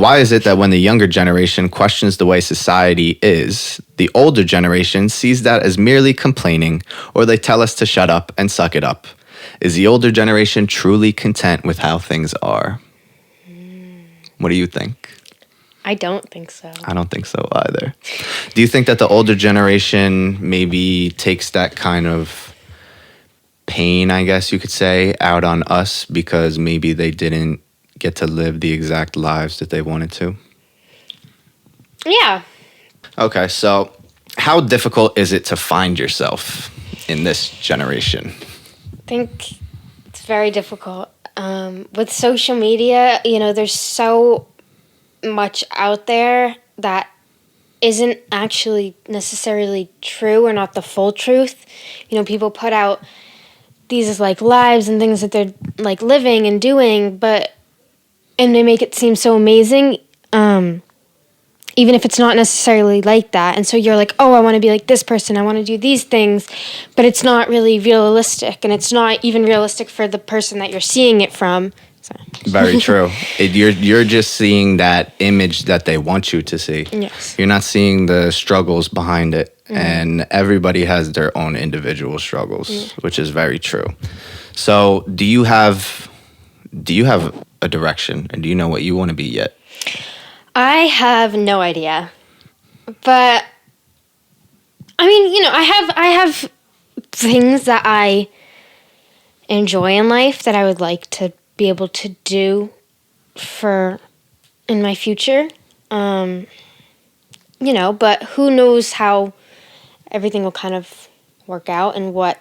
Why is it that when the younger generation questions the way society is, the older generation sees that as merely complaining, or they tell us to shut up and suck it up? Is the older generation truly content with how things are? What do you think? I don't think so. I don't think so either. Do you think that the older generation maybe takes that kind of pain, I guess you could say, out on us because maybe they didn't get to live the exact lives that they wanted to? Yeah. Okay, so how difficult is it to find yourself in this generation? I think it's very difficult. With social media, there's so much out there that isn't actually necessarily true or not the full truth. People put out these like lives and things that they're like living and doing, and they make it seem so amazing, even if it's not necessarily like that. And so you're like, oh, I want to be like this person, I want to do these things, but it's not really realistic, and it's not even realistic for the person that you're seeing it from. So. Very true. You're just seeing that image that they want you to see. Yes. You're not seeing the struggles behind it. Mm-hmm. And everybody has their own individual struggles, which is very true. So do you have a direction, and do you know what you want to be yet? I have no idea. But I mean, I have things that I enjoy in life that I would like to be able to do in my future. But who knows how everything will kind of work out and what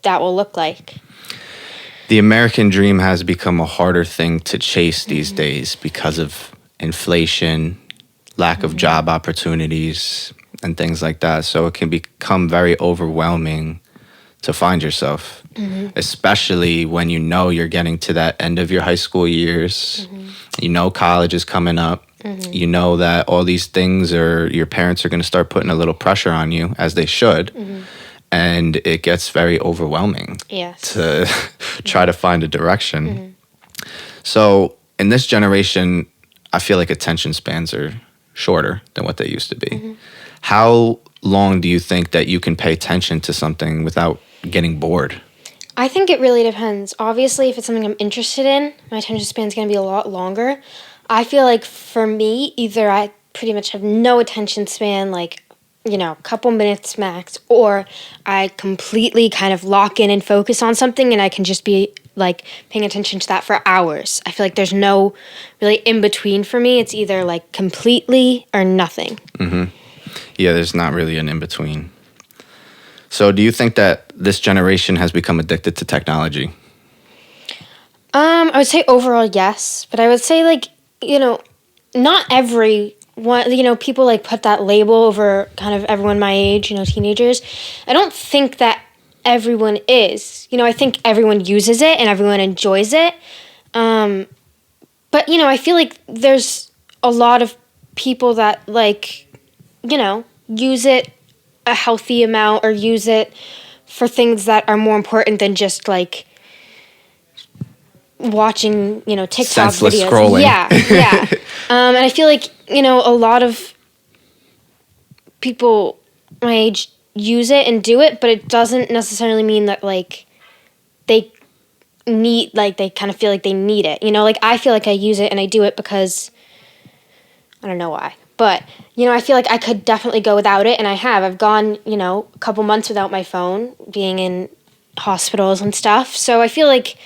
that will look like. The American dream has become a harder thing to chase these days because of inflation, lack of job opportunities, and things like that. So it can become very overwhelming to find yourself, especially when you're getting to that end of your high school years. College is coming up. You know that all these things your parents are going to start putting a little pressure on you, as they should. And it gets very overwhelming to try to find a direction. So in this generation, I feel like attention spans are shorter than what they used to be. How long do you think that you can pay attention to something without getting bored? I think it really depends. Obviously, if it's something I'm interested in, my attention span is going to be a lot longer. I feel like for me, either I pretty much have no attention span, like, a couple minutes max, or I completely kind of lock in and focus on something, and I can just be like paying attention to that for hours. I feel like there's no really in between for me. It's either like completely or nothing. Yeah, there's not really an in between. So do you think that this generation has become addicted to technology? I would say overall yes, but I would say like, not everyone, people like put that label over kind of everyone my age, teenagers. I don't think that everyone is. I think everyone uses it and everyone enjoys it. But, I feel like there's a lot of people that like, use it a healthy amount or use it for things that are more important than just like watching, TikTok senseless videos. Scrolling. Yeah. And I feel like, a lot of people my age use it and do it, but it doesn't necessarily mean that like they kind of feel like they need it. Like I feel like I use it and I do it because I don't know why. But, I feel like I could definitely go without it, and I have. I've gone, a couple months without my phone, being in hospitals and stuff. So I feel like,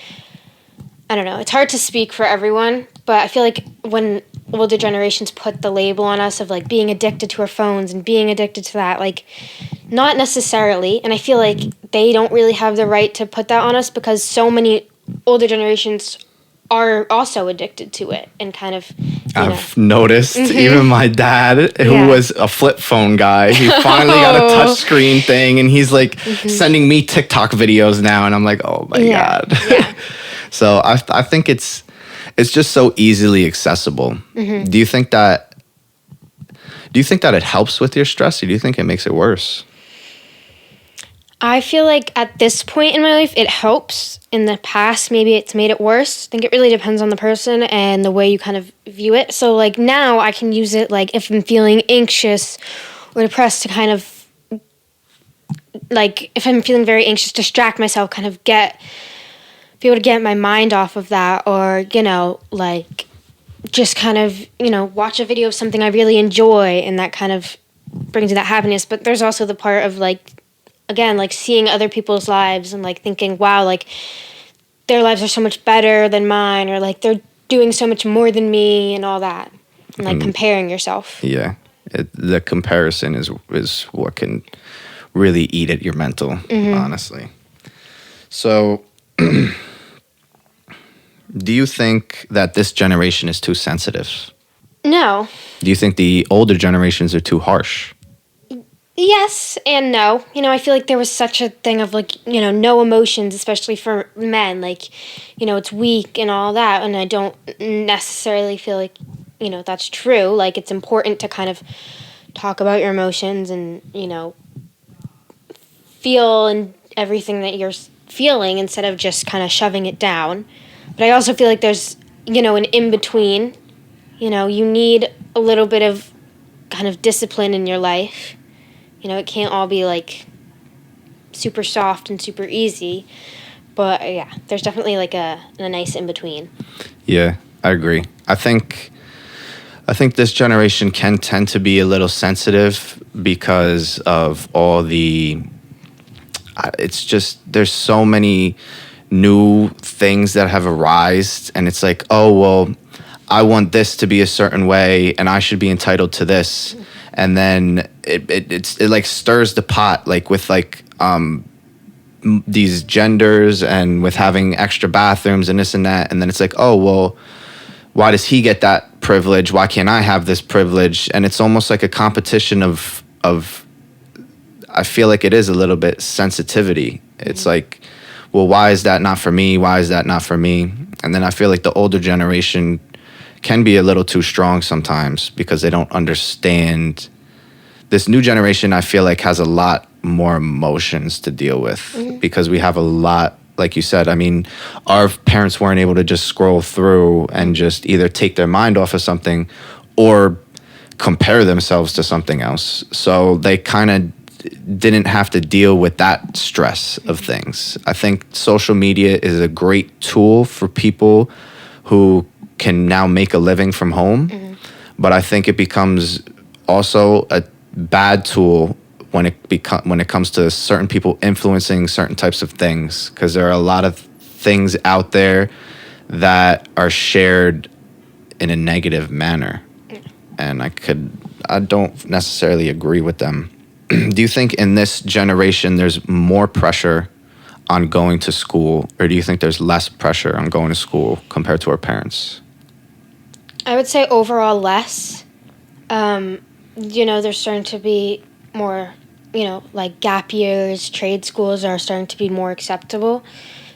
I don't know, it's hard to speak for everyone, but I feel like when older generations put the label on us of, like, being addicted to our phones and being addicted to that, like, not necessarily, and I feel like they don't really have the right to put that on us because so many older generations are also addicted to it and kind of, I've noticed even my dad, who was a flip phone guy, he finally got a touch screen thing, and he's like sending me TikTok videos now, and I'm like, oh my God. Yeah. So I think it's just so easily accessible. Do you think that it helps with your stress, or do you think it makes it worse? I feel like at this point in my life, it helps. In the past, maybe it's made it worse. I think it really depends on the person and the way you kind of view it. So, like, now I can use it, like, if I'm feeling anxious or depressed to kind of, like, if I'm feeling very anxious, distract myself, kind of be able to get my mind off of that, or, like, just kind of, watch a video of something I really enjoy, and that kind of brings me that happiness. But there's also the part of, like, again, like, seeing other people's lives and, like, thinking, wow, like, their lives are so much better than mine, or, like, they're doing so much more than me and all that. And, like, comparing yourself. Yeah, the comparison is what can really eat at your mental, honestly. So, do you think that this generation is too sensitive? No. Do you think the older generations are too harsh? Yes and no. I feel like there was such a thing of, like, no emotions, especially for men. Like, it's weak and all that. And I don't necessarily feel like, that's true. Like, it's important to kind of talk about your emotions and, feel and everything that you're feeling instead of just kind of shoving it down. But I also feel like there's, an in between. You need a little bit of kind of discipline in your life. It can't all be, like, super soft and super easy. But, yeah, there's definitely, like, a nice in-between. Yeah, I agree. I think this generation can tend to be a little sensitive because of all the it's just there's so many new things that have arisen, and it's like, oh well, I want this to be a certain way and I should be entitled to this. And then it like stirs the pot, like with like these genders and with having extra bathrooms and this and that. And then it's like, oh well, why does he get that privilege? Why can't I have this privilege? And it's almost like a competition of I feel like it is a little bit sensitivity. It's like, well, why is that not for me? Why is that not for me? And then I feel like the older generation can be a little too strong sometimes because they don't understand. This new generation, I feel like, has a lot more emotions to deal with because we have a lot, like you said. I mean, our parents weren't able to just scroll through and just either take their mind off of something or compare themselves to something else. So they kind of didn't have to deal with that stress of things. I think social media is a great tool for people who can now make a living from home, but I think it becomes also a bad tool when it comes to certain people influencing certain types of things, because there are a lot of things out there that are shared in a negative manner, and I don't necessarily agree with them. Do you think in this generation there's more pressure on going to school, or do you think there's less pressure on going to school compared to our parents? I would say overall less. There's starting to be more, like gap years, trade schools are starting to be more acceptable.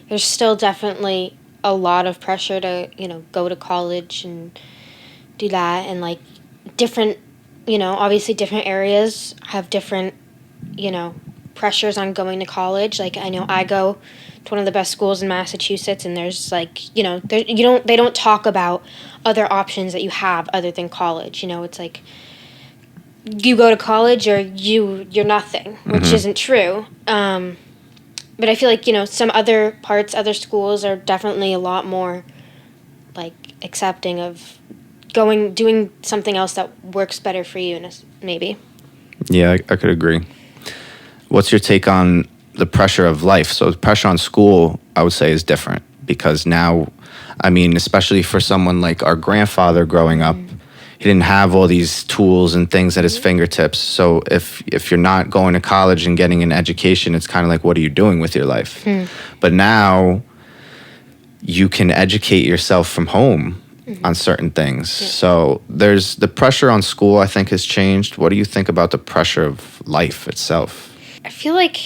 There's still definitely a lot of pressure to, go to college and do that. And, like, different, obviously different areas have different, pressures on going to college. Like, I know I go to one of the best schools in Massachusetts, and there's, like, they don't talk about other options that you have other than college. It's like you go to college or you're nothing, which isn't true. But I feel like, some other parts, other schools are definitely a lot more, like, accepting of doing something else that works better for you, maybe. Yeah, I could agree. What's your take on the pressure of life? So the pressure on school, I would say, is different because now, I mean, especially for someone like our grandfather growing up, he didn't have all these tools and things at his fingertips. So if you're not going to college and getting an education, it's kind of like, what are you doing with your life? But now you can educate yourself from home on certain things. Yeah. So there's the pressure on school, I think, has changed. What do you think about the pressure of life itself? I feel like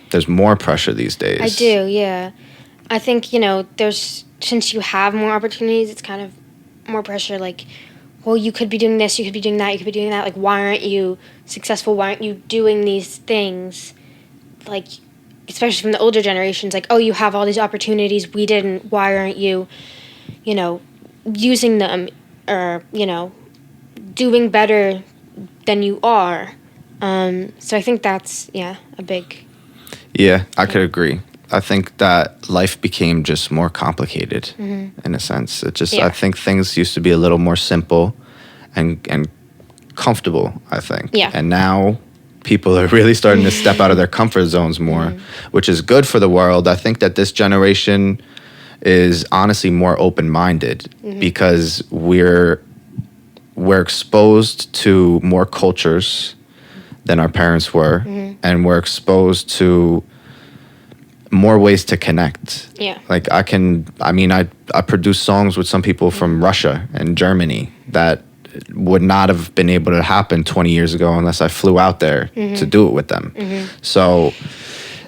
there's more pressure these days. I do, yeah. I think, since you have more opportunities, it's kind of more pressure, like, well, you could be doing this, you could be doing that, you could be doing that. Like, why aren't you successful? Why aren't you doing these things? like, especially from the older generations, like, oh, you have all these opportunities, we didn't, why aren't you, you know, using them, or, you know, doing better than you are. So I think that's, a big... Yeah, I could agree. I think that life became just more complicated in a sense. It just, I think things used to be a little more simple and comfortable, I think. Yeah. And now people are really starting to step out of their comfort zones more, which is good for the world. I think that this generation is honestly more open-minded because we're exposed to more cultures than our parents were, and we're exposed to more ways to connect. Yeah. Like I produce songs with some people from Russia and Germany that would not have been able to happen 20 years ago unless I flew out there to do it with them. So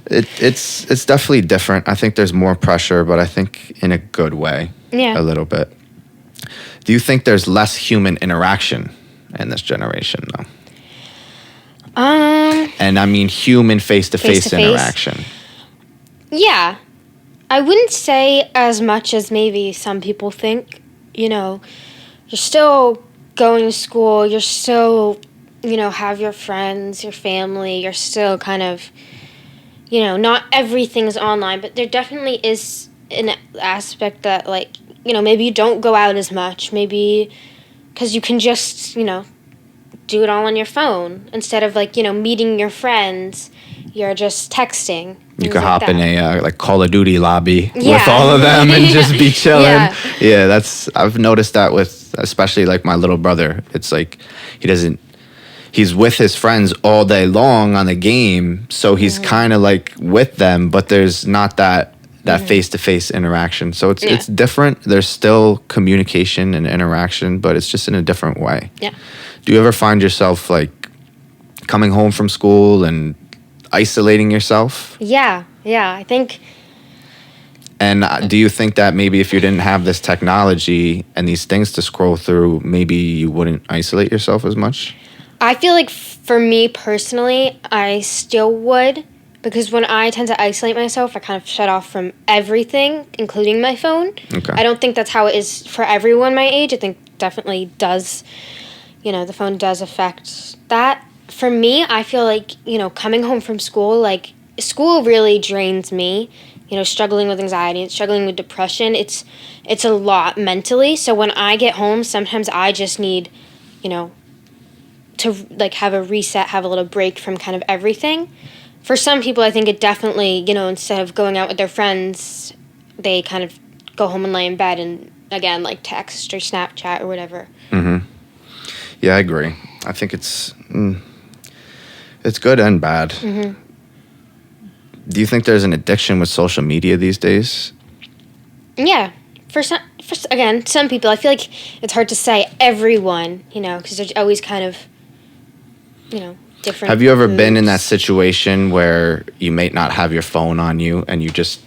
it's definitely different. I think there's more pressure, but I think in a good way, a little bit. Do you think there's less human interaction in this generation, though? And I mean human face-to-face interaction. Yeah. I wouldn't say as much as maybe some people think. You know, you're still going to school, you're still, you know, have your friends, your family, you're still kind of, you know, not everything's online, but there definitely is an aspect that, like, you know, maybe you don't go out as much, maybe because you can just, you know, do it all on your phone instead of, like, you know, meeting your friends, you're just texting. You could hop in a like Call of Duty lobby with all of them and just be chilling. Yeah, I've noticed that with especially like my little brother. It's like he's with his friends all day long on the game, so he's kind of like with them, but there's not that face-to-face interaction. So it's different. There's still communication and interaction, but it's just in a different way. Yeah. Do you ever find yourself like coming home from school and isolating yourself? Yeah, I think. And do you think that maybe if you didn't have this technology and these things to scroll through, maybe you wouldn't isolate yourself as much? I feel like for me personally, I still would, because when I tend to isolate myself, I kind of shut off from everything, including my phone. Okay. I don't think that's how it is for everyone my age. I think definitely does, you know, the phone does affect that. For me, I feel like, you know, coming home from school, like, school really drains me. You know, struggling with anxiety, struggling with depression, it's a lot mentally. So when I get home, sometimes I just need, you know, to, like, have a reset, have a little break from kind of everything. For some people, I think it definitely, you know, instead of going out with their friends, they kind of go home and lay in bed and, again, like, text or Snapchat or whatever. Yeah, I agree. I think it's good and bad. Do you think there's an addiction with social media these days? Yeah. For some people, I feel like it's hard to say everyone, you know, because there's always kind of, you know, different. Have you ever been in that situation where you may not have your phone on you and you just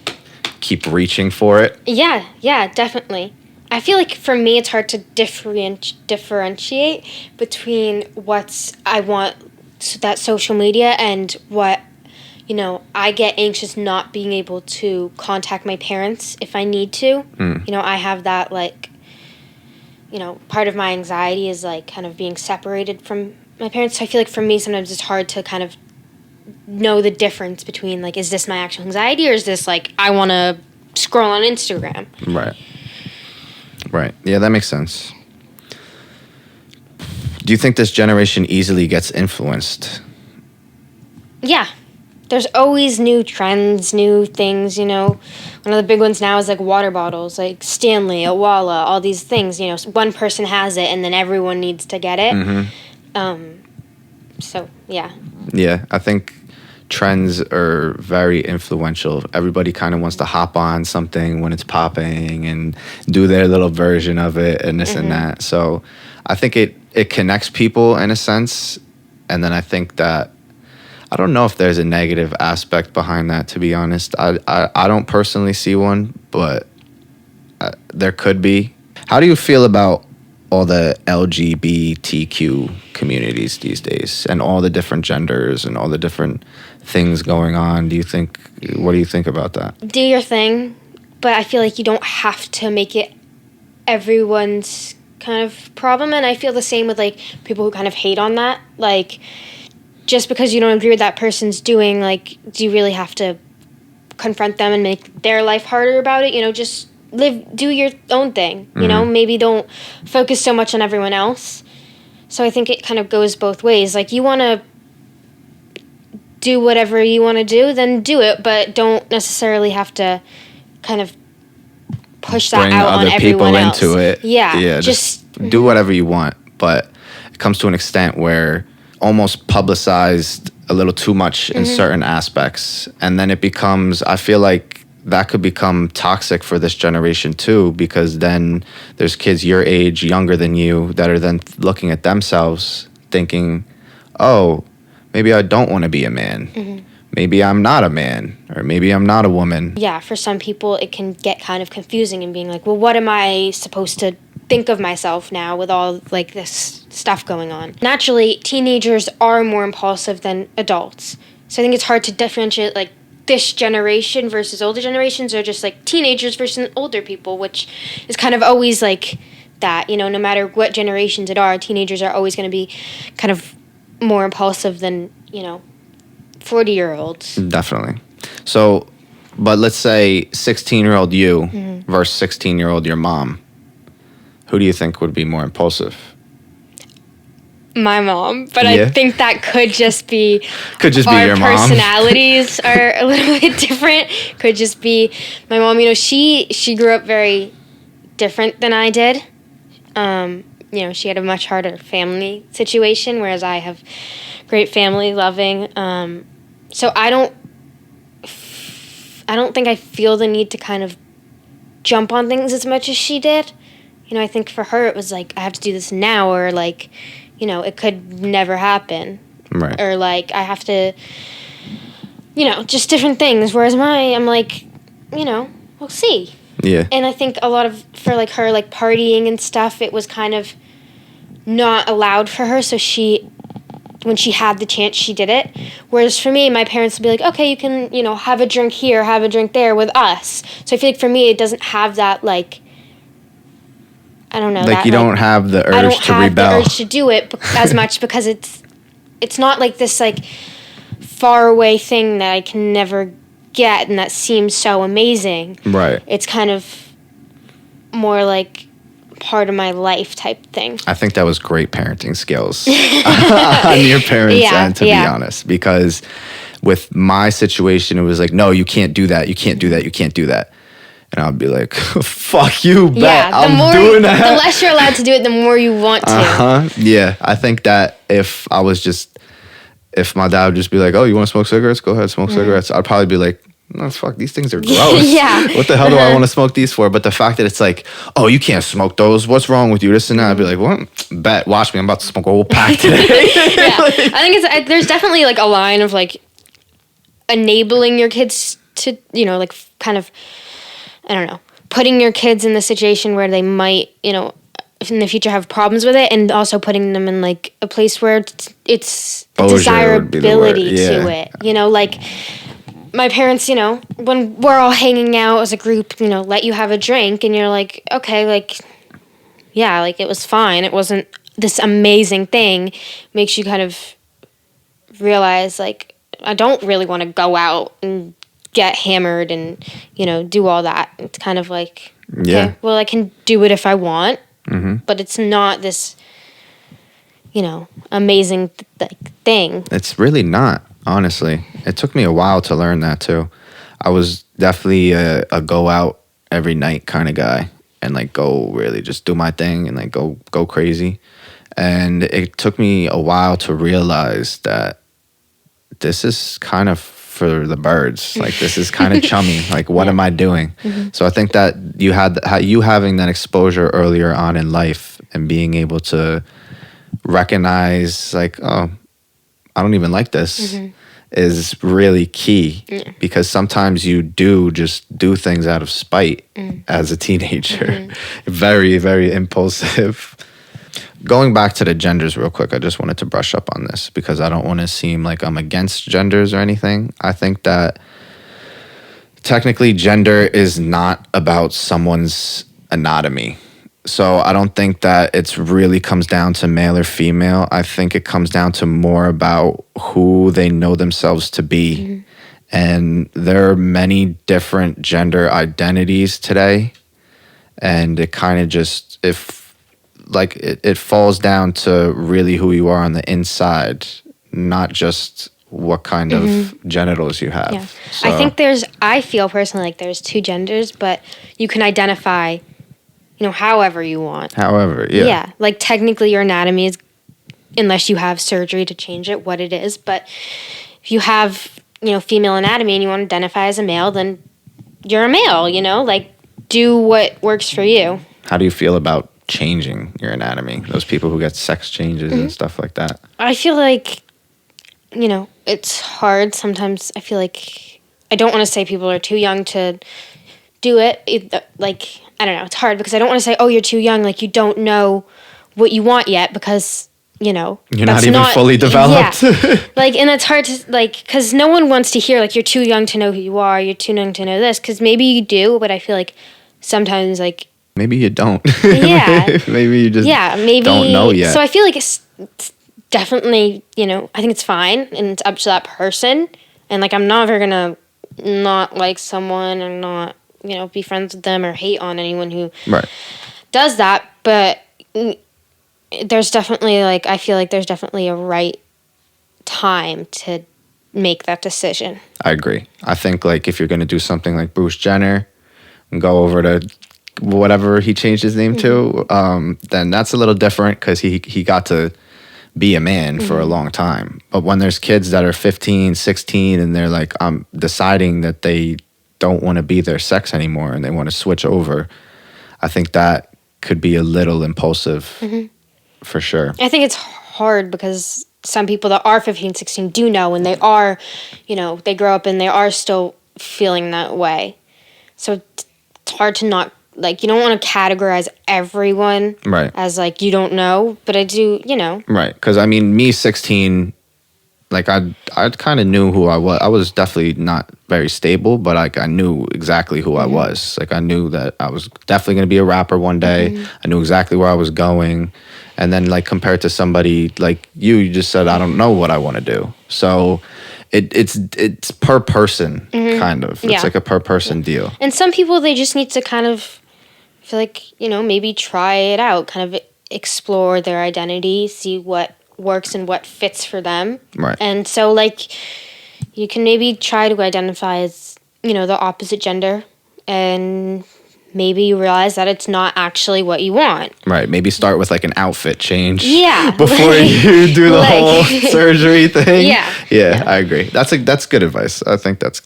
keep reaching for it? Yeah, definitely. I feel like for me, it's hard to differentiate between I want that social media and what, you know, I get anxious not being able to contact my parents if I need to. You know, I have that, like, you know, part of my anxiety is, like, kind of being separated from my parents. So I feel like for me, sometimes it's hard to kind of know the difference between, like, is this my actual anxiety or is this, like, I want to scroll on Instagram? Right. Yeah, that makes sense. Do you think this generation easily gets influenced? Yeah. There's always new trends, new things, you know. One of the big ones now is, like, water bottles, like Stanley, Awala, all these things, you know. One person has it and then everyone needs to get it. So, yeah. Yeah, I think trends are very influential. Everybody kind of wants to hop on something when it's popping and do their little version of it and this and that. So I think it connects people in a sense. And then I think that, I don't know if there's a negative aspect behind that, to be honest. I don't personally see one, but there could be. How do you feel about all the LGBTQ communities these days and all the different genders and all the different things going on. What do you think about that? Do your thing, but I feel like you don't have to make it everyone's kind of problem. And I feel the same with like people who kind of hate on that. Like, just because you don't agree with that person's doing, like, do you really have to confront them and make their life harder about it? You know, just do your own thing. You know, maybe don't focus so much on everyone else. So I think it kind of goes both ways. Like, you want to do whatever you want to do, then do it, but don't necessarily have to kind of push that out on everyone else. Into it. Yeah. Just do whatever you want, but it comes to an extent where almost publicized a little too much in certain aspects, and then it becomes, I feel like that could become toxic for this generation too, because then there's kids your age, younger than you, that are then looking at themselves thinking, oh, maybe I don't want to be a man. Maybe I'm not a man, or maybe I'm not a woman. Yeah, for some people it can get kind of confusing and being like, well, what am I supposed to think of myself now with all like this stuff going on? Naturally, teenagers are more impulsive than adults. So I think it's hard to differentiate like this generation versus older generations, or just like teenagers versus older people, which is kind of always like that, you know, no matter what generations it are, teenagers are always going to be kind of more impulsive than, you know, 40-year-olds. Definitely. So, but let's say 16-year-old you versus 16-year-old your mom. Who do you think would be more impulsive? My mom, but I think that could just be your mom. Our personalities are a little bit different. Could just be my mom. You know, she grew up very different than I did. You know, she had a much harder family situation, whereas I have great family, loving. So I don't think I feel the need to kind of jump on things as much as she did. You know, I think for her it was like, I have to do this now, or like, you know, it could never happen. Right. Or like, I have to, you know, just different things. Whereas I'm like, you know, we'll see. Yeah. And I think a lot of, for like her, like partying and stuff, it was kind of not allowed for her. So when she had the chance, she did it. Whereas for me, my parents would be like, okay, you can, you know, have a drink here, have a drink there with us. So I feel like for me, it doesn't have that, like, I don't know. Like, that, you don't have the urge to rebel. I don't have the urge to do it as much, because it's not like this, like, far away thing that I can never get and that seems so amazing. Right. It's kind of more like part of my life type thing. I think that was great parenting skills on your parents' end, to be honest, because with my situation, it was like, no, you can't do that. You can't do that. You can't do that. And I'd be like, fuck you, bet. I'm doing that. The less you're allowed to do it, the more you want to. Yeah. I think that if my dad would just be like, oh, you want to smoke cigarettes? Go ahead, smoke cigarettes. I'd probably be like, no, fuck, these things are gross. Yeah. What the hell do I want to smoke these for? But the fact that it's like, oh, you can't smoke those. What's wrong with you? This and that. I'd be like, what? Bet. Watch me. I'm about to smoke a whole pack today. Yeah. I think there's definitely like a line of like enabling your kids to, you know, like kind of, I don't know, putting your kids in the situation where they might, you know, in the future have problems with it, and also putting them in like a place where it's desirability to it. You know, like my parents, you know, when we're all hanging out as a group, you know, let you have a drink, and you're like, okay, like, yeah, like it was fine. It wasn't this amazing thing. Makes you kind of realize like, I don't really want to go out and get hammered and, you know, do all that. It's kind of like, okay, well, I can do it if I want, but it's not this, you know, amazing thing. It's really not, honestly. It took me a while to learn that too. I was definitely a go out every night kind of guy, and like go really just do my thing and like go crazy. And it took me a while to realize that this is kind of for the birds. Like, this is kind of chummy. Like, what am I doing? So I think that you having that exposure earlier on in life and being able to recognize like, oh, I don't even like this is really key, because sometimes you do just do things out of spite as a teenager. Very, very impulsive. going back to the genders real quick, I just wanted to brush up on this because I don't want to seem like I'm against genders or anything. I think that technically gender is not about someone's anatomy. So I don't think that it's really comes down to male or female. I think it comes down to more about who they know themselves to be. And there are many different gender identities today. And it kind of just, it falls down to really who you are on the inside, not just what kind of genitals you have. Yeah. So, I feel personally like there's two genders, but you can identify, however you want. however, yeah. Yeah. Like technically your anatomy is, unless you have surgery to change it, what it is. But if you have, female anatomy and you want to identify as a male, then you're a male, like do what works for you. How do you feel about changing your anatomy? Those people who get sex changes and stuff like that. I feel like, it's hard. Sometimes I feel like I don't want to say people are too young to do it. I don't know. It's hard because I don't want to say, oh, you're too young. Like, you don't know what you want yet because, You're not even fully developed. Yeah. And it's hard to, because no one wants to hear, you're too young to know who you are. You're too young to know this. Because maybe you do, but I feel like sometimes, maybe you don't. Yeah. Maybe you just maybe don't know yet. So I feel like it's definitely, I think it's fine and it's up to that person. And I'm never going to not like someone and not, be friends with them or hate on anyone who does that. But there's definitely, I feel like there's definitely a right time to make that decision. I agree. I think, if you're going to do something like Bruce Jenner and go over to whatever he changed his name to, then that's a little different because he got to be a man for a long time. But when there's kids that are 15, 16, and they're deciding that they don't want to be their sex anymore and they want to switch over, I think that could be a little impulsive for sure. I think it's hard because some people that are 15, 16 do know, and they are, they grow up and they are still feeling that way. So it's hard to not, you don't want to categorize everyone as, you don't know, but I do, Right, because, me, 16, I kind of knew who I was. I was definitely not very stable, but, I knew exactly who I was. I knew that I was definitely going to be a rapper one day. I knew exactly where I was going. And then, compared to somebody like you just said, I don't know what I want to do. So it's per person, kind of. It's a per person deal. And some people, they just need to kind of feel maybe try it out, kind of explore their identity, see what works and what fits for them. Right. And so, you can maybe try to identify as, the opposite gender, and maybe you realize that it's not actually what you want. Right. Maybe start with an outfit change. Yeah. Before you do the whole surgery thing. Yeah. I agree. That's good advice. I think that's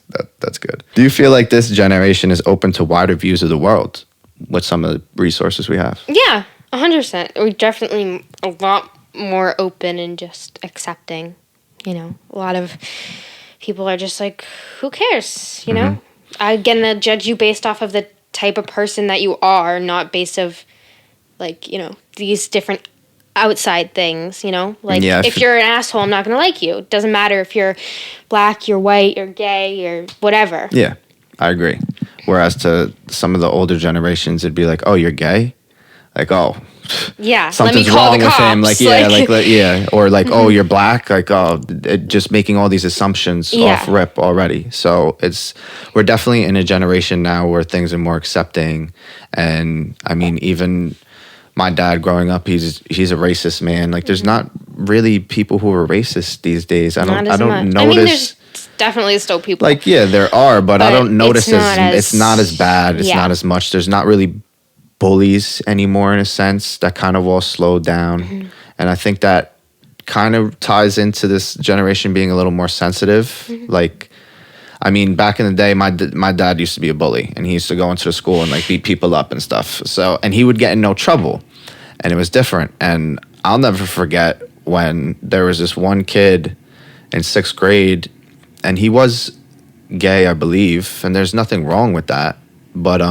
good. Do you feel like this generation is open to wider views of the world with some of the resources we have? Yeah, 100%. We're definitely a lot more open and just accepting. A lot of people are just who cares? I'm gonna judge you based off of the type of person that you are, not based of these different outside things. If you're an asshole, I'm not gonna like you. It doesn't matter if you're black, you're white, you're gay, or whatever. Yeah, I agree. Whereas to some of the older generations, it'd be oh, you're gay? Oh, yeah, something's let me call wrong the with cops. him. Or oh, you're black. Just making all these assumptions off rip already. So we're definitely in a generation now where things are more accepting. And even my dad growing up, he's a racist man. There's not really people who are racist these days. I don't notice. There's definitely still people. There are, but I don't notice it's not as bad. It's not as much. There's not really bullies anymore in a sense. That kind of all slowed down. And I think that kind of ties into this generation being a little more sensitive. Back in the day, my dad used to be a bully, and he used to go into the school and beat people up and stuff. So, and he would get in no trouble, and it was different. And I'll never forget when there was this one kid in 6th grade, and he was gay, I believe, and there's nothing wrong with that. But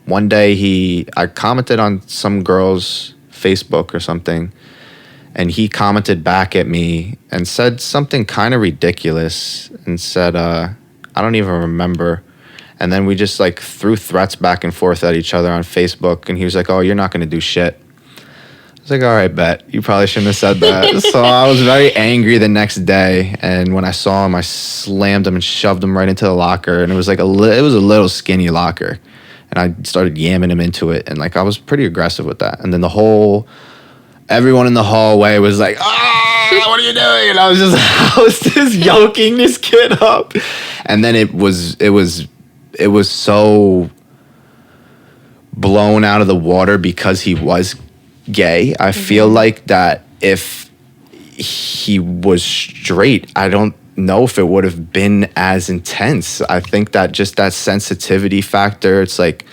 one day I commented on some girl's Facebook or something, And he commented back at me and said something kind of ridiculous and said, I don't even remember. And then we just like threw threats back and forth at each other on Facebook. And he was like, oh, you're not going to do shit. I was like, all right, bet. You probably shouldn't have said that. So I was very angry the next day. And when I saw him, I slammed him and shoved him right into the locker. And it was like it was a little skinny locker. And I started yamming him into it. And like I was pretty aggressive with that. And then everyone in the hallway was like, ah, what are you doing? And I was just yoking this kid up. And then it was so blown out of the water because he was gay. I feel like that if he was straight, I don't know if it would have been as intense. I think that just that sensitivity factor, it's like,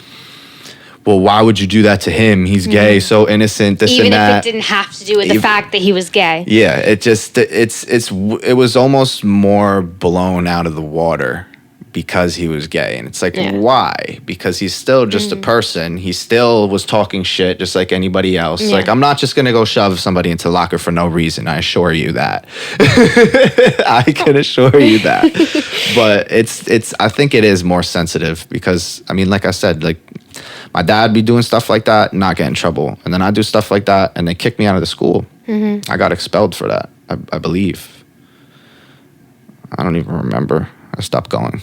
well, why would you do that to him? He's gay, so innocent, this Even and that. if it didn't have to do with the fact that he was gay. Yeah, it was almost more blown out of the water because he was gay. And it's like, why? Because he's still just a person. He still was talking shit just like anybody else. Yeah. Like, I'm not just going to go shove somebody into locker for no reason. I assure you that. I can assure you that. But I think it is more sensitive because, I mean, like I said, like, my dad be doing stuff like that, not get in trouble. And then I do stuff like that, and they kick me out of the school. I got expelled for that, I believe. I don't even remember. I stopped going.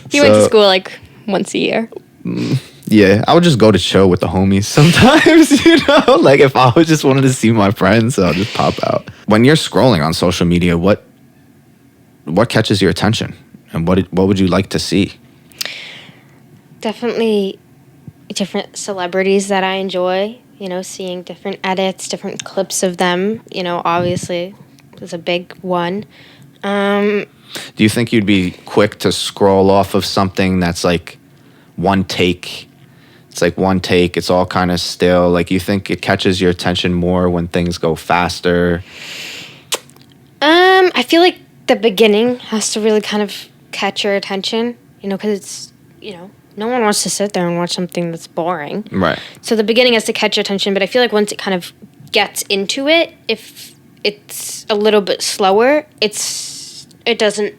He went to school like once a year. Yeah, I would just go to chill with the homies sometimes, you know? Like, if I just wanted to see my friends, I'll just pop out. When you're scrolling on social media, what catches your attention? And what would you like to see? Definitely different celebrities that I enjoy, you know, seeing different edits, different clips of them, you know, obviously is a big one. Do you think you'd be quick to scroll off of something that's like one take? It's like one take, it's all kind of still. Like, you think it catches your attention more when things go faster? I feel like the beginning has to really kind of catch your attention, you know, because it's, you know, no one wants to sit there and watch something that's boring. Right. So the beginning has to catch your attention, but I feel like once it kind of gets into it, if it's a little bit slower, it doesn't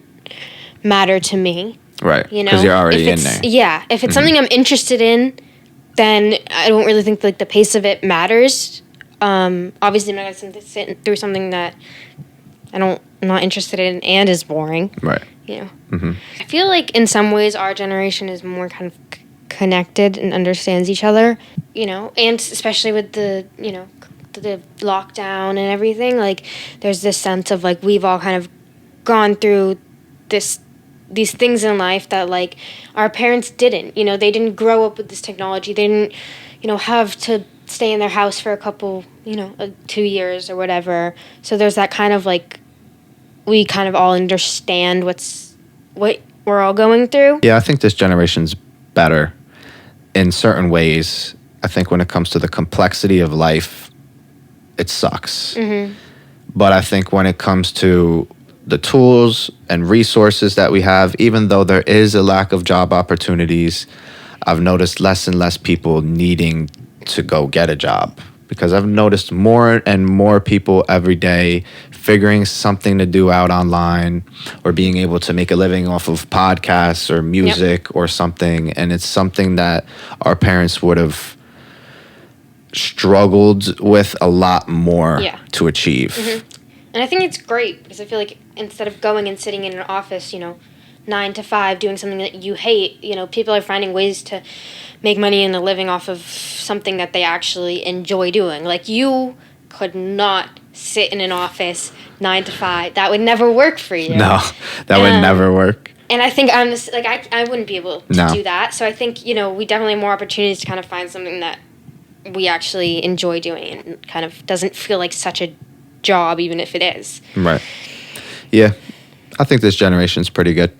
matter to me. Right. You know, because you're already in there. Yeah. If it's something I'm interested in, then I don't really think like the pace of it matters. Obviously, I'm not going to sit through something that I'm not interested in and is boring. Right. You know, I feel like in some ways our generation is more kind of connected and understands each other, you know, and especially with the, you know, the lockdown and everything, like there's this sense of like we've all kind of gone through these things in life that like our parents didn't, you know, they didn't grow up with this technology. They didn't, you know, have to stay in their house for a couple, you know, 2 years or whatever. So there's that kind of like, we kind of all understand what we're all going through. Yeah, I think this generation's better in certain ways. I think when it comes to the complexity of life, it sucks. But I think when it comes to the tools and resources that we have, even though there is a lack of job opportunities, I've noticed less and less people needing to go get a job, because I've noticed more and more people every day figuring something to do out online or being able to make a living off of podcasts or music or something. And it's something that our parents would have struggled with a lot more to achieve. And I think it's great because I feel like instead of going and sitting in an office, you know, 9 to 5 doing something that you hate, you know, people are finding ways to make money and a living off of something that they actually enjoy doing. Like, you could not sit in an office 9 to 5. That would never work for you. No, that would never work. And I think I'm just, like, I wouldn't be able to do that. So I think, you know, we definitely have more opportunities to kind of find something that we actually enjoy doing and kind of doesn't feel like such a job, even if it is. Right. Yeah. I think this generation's pretty good.